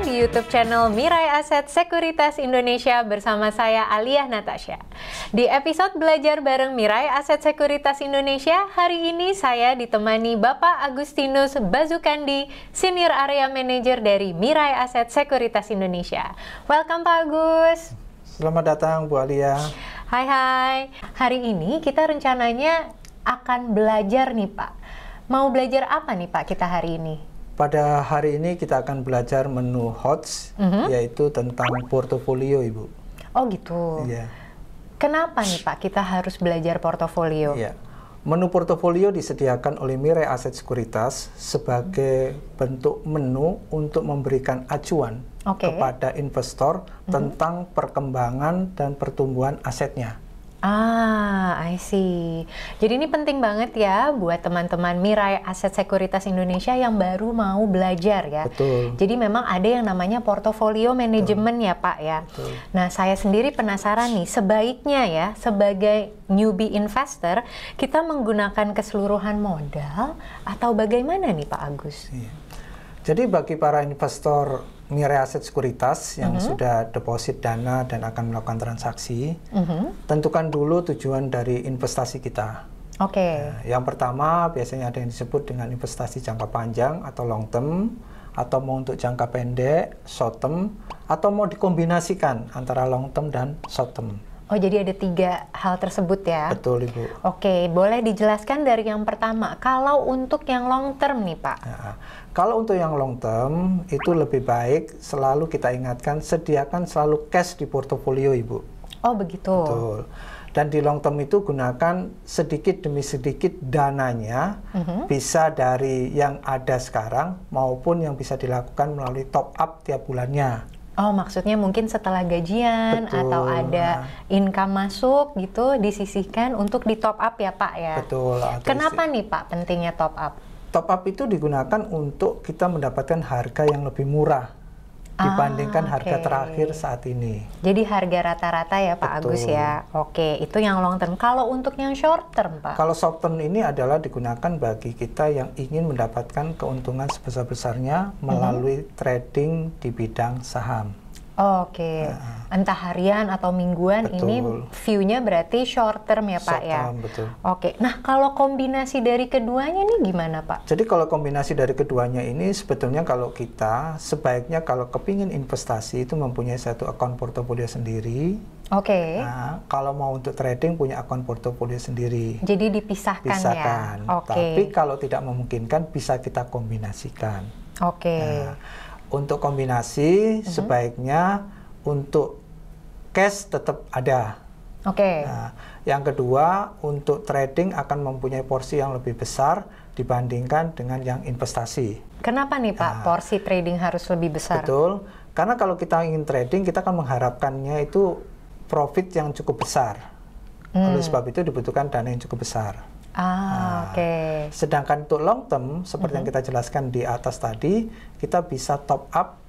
di YouTube channel Mirai Aset Sekuritas Indonesia bersama saya Alia Natasha. Di episode belajar bareng Mirai Aset Sekuritas Indonesia, hari ini saya ditemani Bapak Agustinus Bazukandi, Senior Area Manager dari Mirai Aset Sekuritas Indonesia. Welcome Pak Agus. Selamat datang Bu Alia. Hai. Hari ini kita rencananya akan belajar nih Pak. Mau belajar apa nih Pak kita hari ini? Pada hari ini kita akan belajar menu HOTS, yaitu tentang portofolio, Ibu. Oh gitu. Iya. Kenapa nih Pak kita harus belajar portofolio? Iya. Menu portofolio disediakan oleh Mirai Aset Sekuritas sebagai bentuk menu untuk memberikan acuan kepada investor tentang perkembangan dan pertumbuhan asetnya. I see. Jadi ini penting banget ya buat teman-teman Mirai Aset Sekuritas Indonesia yang baru mau belajar ya. Betul. Jadi memang ada yang namanya portofolio manajemen ya Pak ya. Betul. Nah saya sendiri penasaran nih, sebaiknya ya sebagai newbie investor kita menggunakan keseluruhan modal atau bagaimana nih Pak Agus? Iya. Jadi bagi para investor Mirai Aset Sekuritas yang sudah deposit dana dan akan melakukan transaksi, tentukan dulu tujuan dari investasi kita. Oke. Nah, yang pertama biasanya ada yang disebut dengan investasi jangka panjang atau long term, atau mau untuk jangka pendek, short term, atau mau dikombinasikan antara long term dan short term. Oh, jadi ada 3 hal tersebut ya? Betul, Ibu. Oke, boleh dijelaskan dari yang pertama. Kalau untuk yang long term nih, Pak? Nah, kalau untuk yang long term, itu lebih baik selalu kita ingatkan, sediakan selalu cash di portofolio, Ibu. Oh, begitu. Betul. Dan di long term itu gunakan sedikit demi sedikit dananya, bisa dari yang ada sekarang maupun yang bisa dilakukan melalui top up tiap bulannya. Oh, maksudnya mungkin setelah gajian atau ada income masuk gitu disisihkan untuk di top up ya Pak ya? Betul. Kenapa nih Pak pentingnya top up? Top up itu digunakan untuk kita mendapatkan harga yang lebih murah dibandingkan harga terakhir saat ini. Jadi harga rata-rata ya Pak Agus ya? Oke, itu yang long term. Kalau untuk yang short term Pak? Kalau short term ini adalah digunakan bagi kita yang ingin mendapatkan keuntungan sebesar-besarnya melalui trading di bidang saham. Oke, entah harian atau mingguan. Ini view-nya berarti short term ya Pak ya? Betul. Oke, nah kalau kombinasi dari keduanya nih gimana Pak? Jadi kalau kombinasi dari keduanya ini sebetulnya kalau kita sebaiknya kalau kepingin investasi itu mempunyai satu akun portofolio sendiri. Oke. Nah, kalau mau untuk trading punya akun portofolio sendiri. Jadi dipisahkan ya? Tapi kalau tidak memungkinkan bisa kita kombinasikan. Oke. Nah, untuk kombinasi sebaiknya untuk cash tetap ada. Oke. Nah, yang kedua untuk trading akan mempunyai porsi yang lebih besar dibandingkan dengan yang investasi. Kenapa nih Pak porsi trading harus lebih besar? Betul, karena kalau kita ingin trading kita akan mengharapkannya itu profit yang cukup besar. Oleh sebab itu dibutuhkan dana yang cukup besar. Oke. Sedangkan untuk long term, seperti yang kita jelaskan di atas tadi, kita bisa top up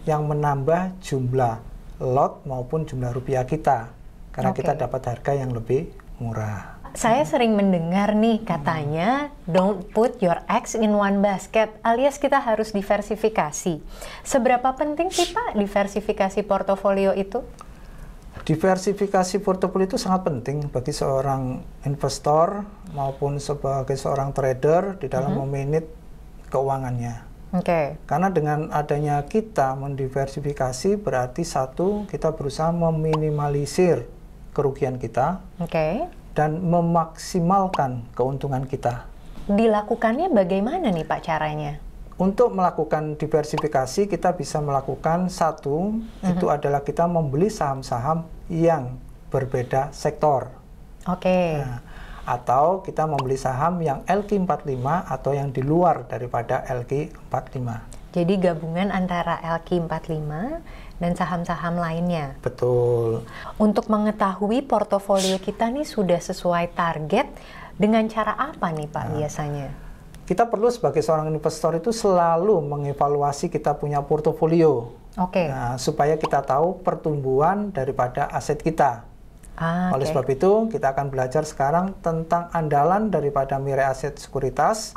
yang menambah jumlah lot maupun jumlah rupiah kita. Karena kita dapat harga yang lebih murah. Saya sering mendengar nih katanya, don't put your eggs in one basket, alias kita harus diversifikasi. Seberapa penting sih Pak diversifikasi portofolio itu? Diversifikasi portofolio itu sangat penting bagi seorang investor maupun sebagai seorang trader di dalam memanage keuangannya. Karena dengan adanya kita mendiversifikasi berarti satu, kita berusaha meminimalisir kerugian kita dan memaksimalkan keuntungan kita. Dilakukannya bagaimana nih Pak caranya? Untuk melakukan diversifikasi kita bisa melakukan satu, itu adalah kita membeli saham-saham yang berbeda sektor. Nah, atau kita membeli saham yang LQ45 atau yang di luar daripada LQ45. Jadi gabungan antara LQ45 dan saham-saham lainnya. Betul. Untuk mengetahui portofolio kita nih sudah sesuai target, dengan cara apa nih Pak biasanya? Kita perlu sebagai seorang investor itu selalu mengevaluasi kita punya portofolio. Nah, supaya kita tahu pertumbuhan daripada aset kita. Oleh sebab itu, kita akan belajar sekarang tentang andalan daripada Mirai Aset Sekuritas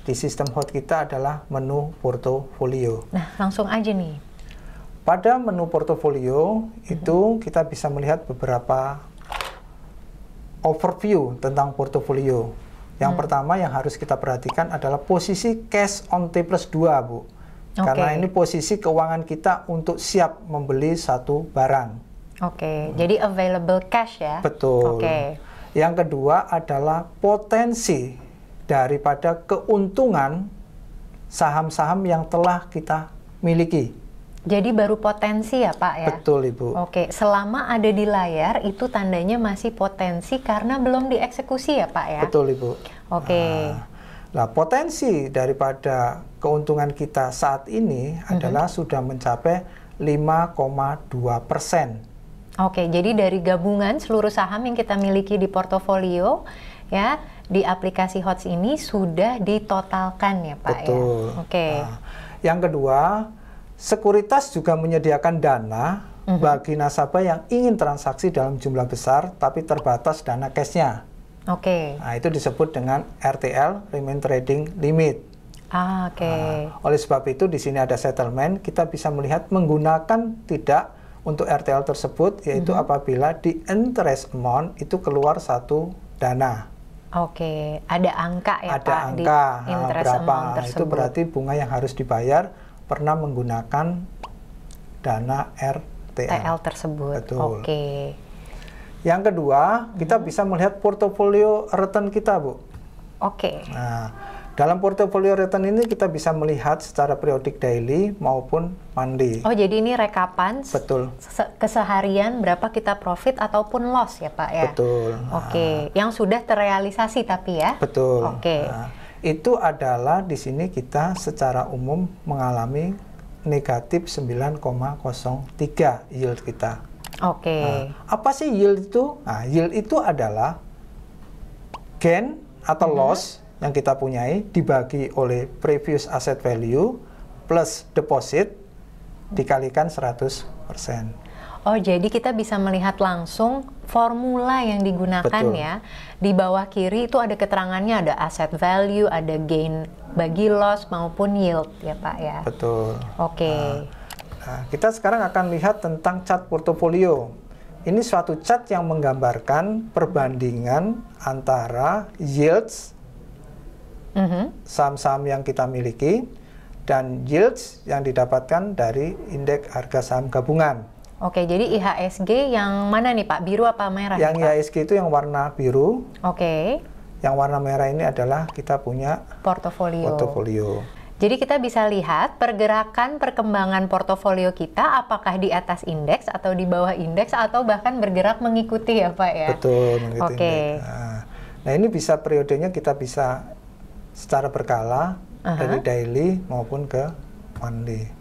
di sistem HOT kita adalah menu portofolio. Nah, langsung aja nih. pada menu portofolio itu kita bisa melihat beberapa overview tentang portofolio. Yang pertama yang harus kita perhatikan adalah posisi cash on T+2, Bu. Karena ini posisi keuangan kita untuk siap membeli satu barang. Jadi available cash ya? Betul. Yang kedua adalah potensi daripada keuntungan saham-saham yang telah kita miliki. Jadi baru potensi ya Pak ya? Betul Ibu. Selama ada di layar itu tandanya masih potensi karena belum dieksekusi ya Pak ya? Betul Ibu. Nah, potensi daripada keuntungan kita saat ini adalah sudah mencapai 5,2%. Jadi dari gabungan seluruh saham yang kita miliki di portofolio ya, di aplikasi HOTS ini sudah ditotalkan ya Pak. Betul. Nah, yang kedua, sekuritas juga menyediakan dana bagi nasabah yang ingin transaksi dalam jumlah besar tapi terbatas dana cashnya. Nah, itu disebut dengan RTL, Remain Trading Limit. Oleh sebab itu di sini ada settlement, kita bisa melihat menggunakan tidak untuk RTL tersebut, yaitu apabila di interest amount itu keluar satu dana. Ada angka ya ada Pak? Ada di angka berapa? Amount tersebut. Itu berarti bunga yang harus dibayar pernah menggunakan dana RTL tersebut. Betul. Yang kedua, kita bisa melihat portofolio return kita, Bu. Nah, dalam portofolio return ini kita bisa melihat secara periodik daily maupun monthly. Jadi ini rekapan keseharian berapa kita profit ataupun loss ya Pak ya? Betul. Yang sudah terrealisasi tapi ya? Betul. Nah, itu adalah di sini kita secara umum mengalami negatif 9,03 yield kita. Apa sih yield itu? Nah, yield itu adalah gain atau loss yang kita punyai dibagi oleh previous asset value plus deposit dikalikan 100%. Jadi kita bisa melihat langsung formula yang digunakan ya. Di bawah kiri itu ada keterangannya, ada asset value, ada gain bagi loss maupun yield ya Pak ya. Betul. Nah, kita sekarang akan lihat tentang chart portofolio. Ini suatu chart yang menggambarkan perbandingan antara yields saham-saham yang kita miliki dan yields yang didapatkan dari indeks harga saham gabungan. Jadi IHSG yang mana nih Pak? Biru apa merah? Yang IHSG itu yang warna biru. Yang warna merah ini adalah kita punya portofolio. Jadi kita bisa lihat pergerakan perkembangan portofolio kita apakah di atas indeks atau di bawah indeks atau bahkan bergerak mengikuti ya Pak ya? Betul, mengikuti. Nah ini bisa periodenya kita bisa secara berkala dari daily maupun ke monthly.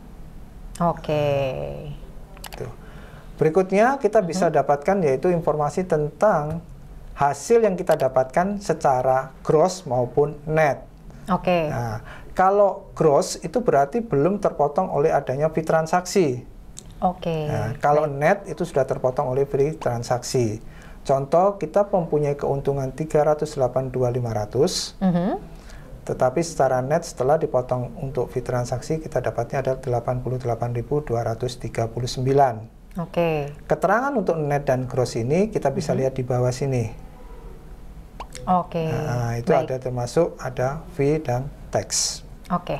Berikutnya kita bisa dapatkan yaitu informasi tentang hasil yang kita dapatkan secara gross maupun net. Nah, kalau gross itu berarti belum terpotong oleh adanya fee transaksi. Nah, kalau net itu sudah terpotong oleh fee transaksi. Contoh kita mempunyai keuntungan 382.500. Tetapi secara net setelah dipotong untuk fee transaksi kita dapatnya adalah 88.239. Keterangan untuk net dan gross ini kita bisa lihat di bawah sini. Nah, itu ada termasuk ada fee dan tax.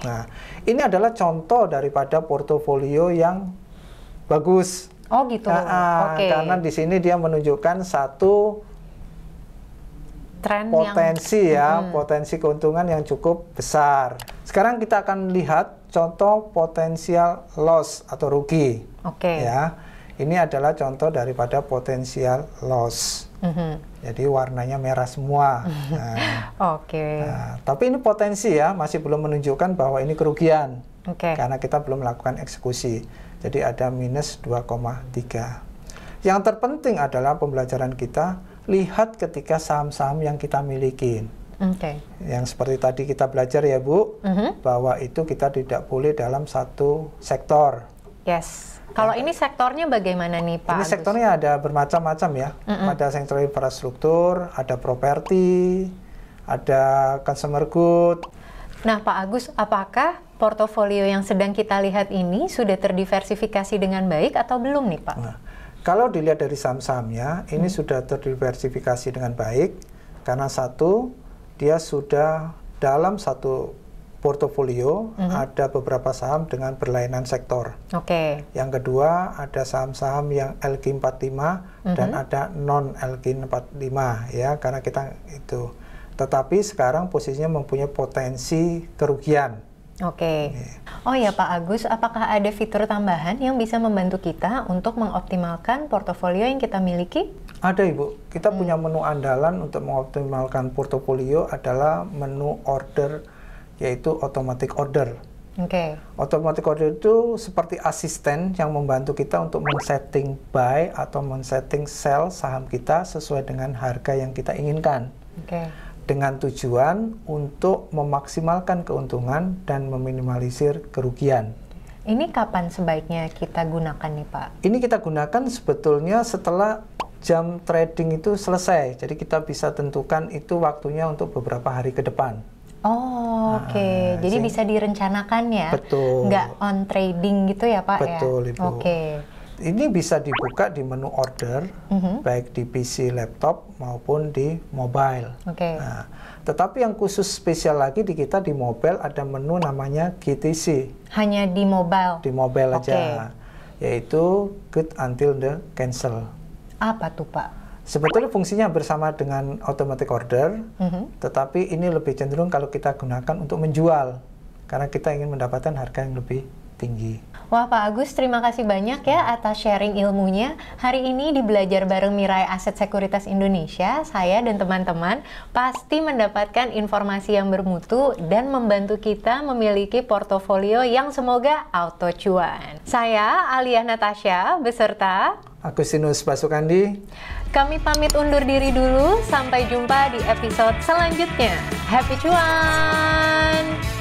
Nah, ini adalah contoh daripada portofolio yang bagus. Karena di sini dia menunjukkan satu tren potensi potensi keuntungan yang cukup besar. Sekarang kita akan lihat contoh potensial loss atau rugi. Ya, ini adalah contoh daripada potensial loss. Jadi warnanya merah semua. Tapi ini potensi ya, masih belum menunjukkan bahwa ini kerugian. Karena kita belum melakukan eksekusi. Jadi ada minus 2,3. Yang terpenting adalah pembelajaran kita, lihat ketika saham-saham yang kita miliki. Yang seperti tadi kita belajar ya Bu, bahwa itu kita tidak boleh dalam satu sektor. Kalau ini sektornya bagaimana nih Pak Ini Agus? sektornya ada bermacam-macam ya. Ada sektor infrastruktur, ada properti, ada consumer good. Nah Pak Agus, apakah portofolio yang sedang kita lihat ini sudah terdiversifikasi dengan baik atau belum nih Pak? Nah, kalau dilihat dari saham-sahamnya, ini sudah terdiversifikasi dengan baik, karena satu, dia sudah dalam satu portofolio ada beberapa saham dengan berlainan sektor. Yang kedua, ada saham-saham yang LQ45 dan ada non LQ45 ya, karena kita itu. Tetapi sekarang posisinya mempunyai potensi kerugian. Oh ya Pak Agus, apakah ada fitur tambahan yang bisa membantu kita untuk mengoptimalkan portofolio yang kita miliki? Ada Ibu, kita punya menu andalan untuk mengoptimalkan portofolio adalah menu order, yaitu automatic order. Automatic order itu seperti asisten yang membantu kita untuk men-setting buy atau men-setting sell saham kita sesuai dengan harga yang kita inginkan. Dengan tujuan untuk memaksimalkan keuntungan dan meminimalisir kerugian. Ini kapan sebaiknya kita gunakan nih Pak? Ini kita gunakan sebetulnya setelah jam trading itu selesai. Jadi kita bisa tentukan itu waktunya untuk beberapa hari ke depan. Jadi bisa direncanakan ya? Betul. Nggak on trading gitu ya Pak? Betul Ibu. Ini bisa dibuka di menu order, baik di PC, laptop maupun di mobile. Nah, tetapi yang khusus spesial lagi di kita di mobile ada menu namanya GTC. Hanya di mobile? Di mobile aja, yaitu Good Until the Cancel. Apa tuh Pak? Sebetulnya fungsinya bersama dengan automatic order, tetapi ini lebih cenderung kalau kita gunakan untuk menjual, karena kita ingin mendapatkan harga yang lebih tinggi. Wah Pak Agus, terima kasih banyak ya atas sharing ilmunya. Hari ini di Belajar Bareng Mirai Aset Sekuritas Indonesia, saya dan teman-teman pasti mendapatkan informasi yang bermutu dan membantu kita memiliki portofolio yang semoga auto cuan. Saya Alia Natasha beserta Agustinus Basukandi. Kami pamit undur diri dulu, sampai jumpa di episode selanjutnya. Happy cuan!